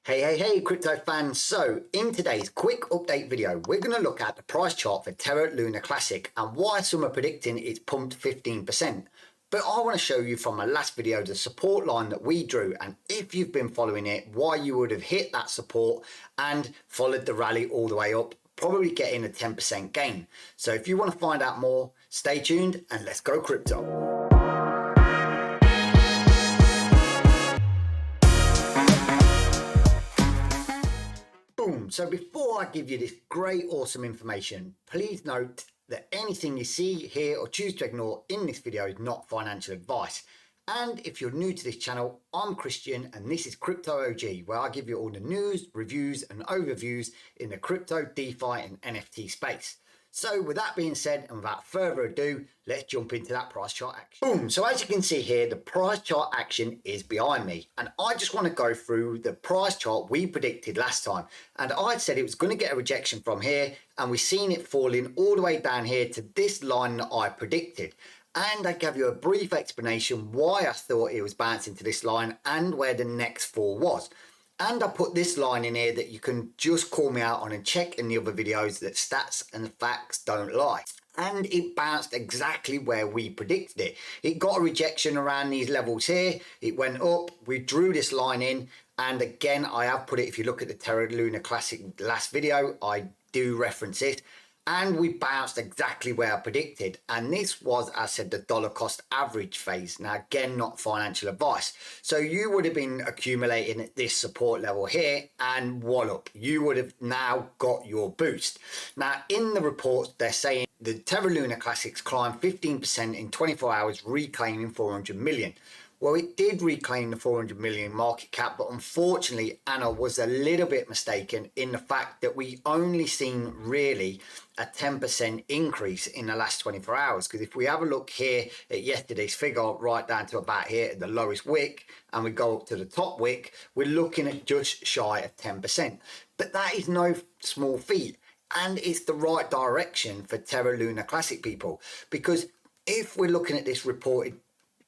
Hey, crypto fans. So in today's quick update video, we're going to look at the price chart for Terra Luna Classic and why some are predicting it's pumped 15%. But I want to show you from my last video the support line that we drew, and if you've been following it, why you would have hit that support and followed the rally all the way up, probably getting a 10% gain. So if you want to find out more, stay tuned and let's go crypto. Boom. So before I give you this great, awesome information, please note that anything you see, hear, or choose to ignore in this video is not financial advice. And if you're new to this channel, I'm Christian and this is Crypto OG, where I give you all the news, reviews, and overviews in the crypto, DeFi, and NFT space. So with that being said, and without further ado, let's jump into that price chart action. Boom. So as you can see here, the price chart action is behind me. And I just want to go through the price chart we predicted last time. And I said it was going to get a rejection from here. And we've seen it falling all the way down here to this line that I predicted. And I gave you a brief explanation why I thought it was bouncing to this line and where the next fall was. And I put this line in here that you can just call me out on and check in the other videos that stats and facts don't lie. And it bounced exactly where we predicted it. It got a rejection around these levels here. It went up, we drew this line in. And again, I have put it, if you look at the Terra Luna Classic last video, I do reference it. And we bounced exactly where I predicted. And this was, as I said, the dollar cost average phase. Now, again, not financial advice. So you would have been accumulating at this support level here and wallop, you would have now got your boost. Now, in the reports, they're saying the Terra Luna Classics climbed 15% in 24 hours, reclaiming 400 million. Well, it did reclaim the 400 million market cap, but unfortunately, Anna was a little bit mistaken in the fact that we only seen really a 10% increase in the last 24 hours. Because if we have a look here at yesterday's figure, right down to about here at the lowest wick, and we go up to the top wick, we're looking at just shy of 10%. But that is no small feat. And it's the right direction for Terra Luna Classic people. Because if we're looking at this reported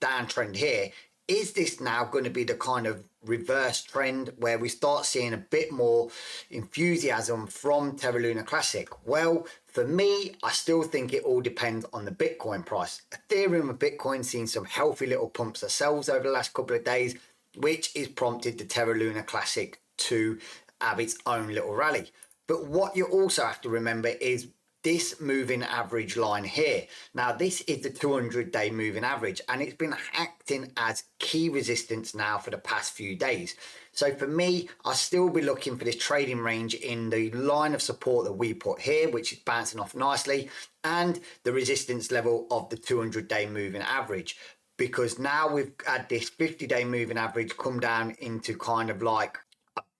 downtrend here, is this now going to be the kind of reverse trend where we start seeing a bit more enthusiasm from Terra Luna Classic? Well, for me, I still think it all depends on the Bitcoin price. Ethereum and Bitcoin seen some healthy little pumps themselves over the last couple of days, which is prompted the Terra Luna Classic to have its own little rally. But what you also have to remember is this moving average line here. Now, this is the 200-day moving average, and it's been acting as key resistance now for the past few days. So for me, I'll still be looking for this trading range in the line of support that we put here, which is bouncing off nicely, and the resistance level of the 200-day moving average. Because now we've had this 50-day moving average come down into kind of like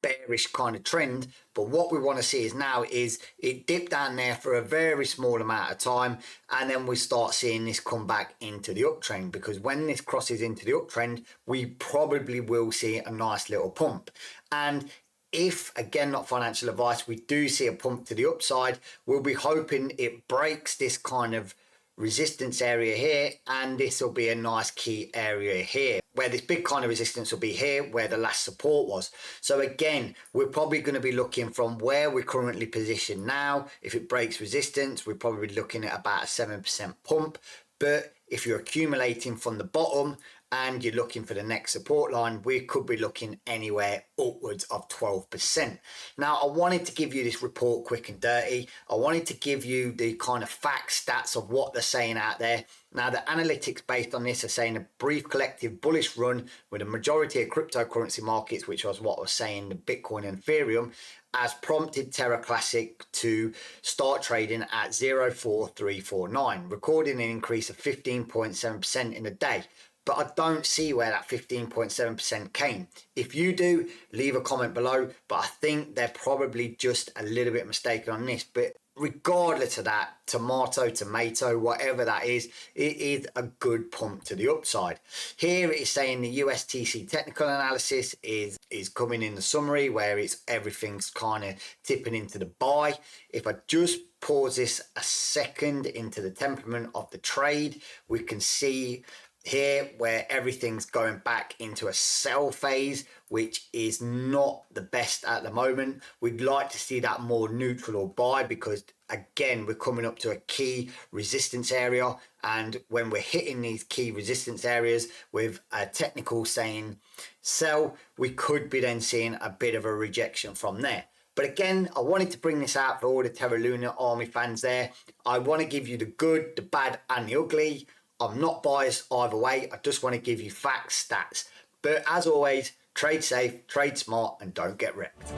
bearish kind of trend, but what we want to see is now is it dipped down there for a very small amount of time, and then we start seeing this come back into the uptrend, because when this crosses into the uptrend, we probably will see a nice little pump. And if, again, not financial advice, we do see a pump to the upside, we'll be hoping it breaks this kind of resistance area here, and this will be a nice key area here, where this big kind of resistance will be here where the last support was. So again, we're probably going to be looking from where we're currently positioned now. If it breaks resistance, we're probably looking at about a 7% pump. But if you're accumulating from the bottom and you're looking for the next support line, we could be looking anywhere upwards of 12%. Now, I wanted to give you this report quick and dirty. I wanted to give you the kind of facts, stats of what they're saying out there. Now, the analytics based on this are saying a brief collective bullish run with a majority of cryptocurrency markets, which was what I was saying, the Bitcoin and Ethereum, has prompted Terra Classic to start trading at 0.4349, recording an increase of 15.7% in a day. But I don't see where that 15.7% came. If you do, leave a comment below, but I think they're probably just a little bit mistaken on this. But regardless of that, tomato, whatever that is, it is a good pump to the upside. Here it is saying the USTC technical analysis is coming in the summary, where it's everything's kind of tipping into the buy. If I just pause this a second into the temperament of the trade, we can see here where everything's going back into a sell phase, which is not the best at the moment. We'd like to see that more neutral or buy, because again, we're coming up to a key resistance area, and when we're hitting these key resistance areas with a technical saying sell, we could be then seeing a bit of a rejection from there. But again, I wanted to bring this out for all the Terra Luna Army fans there. I want to give you the good, the bad and the ugly. I'm not biased either way. I just want to give you facts, stats. But as always, trade safe, trade smart, and don't get wrecked.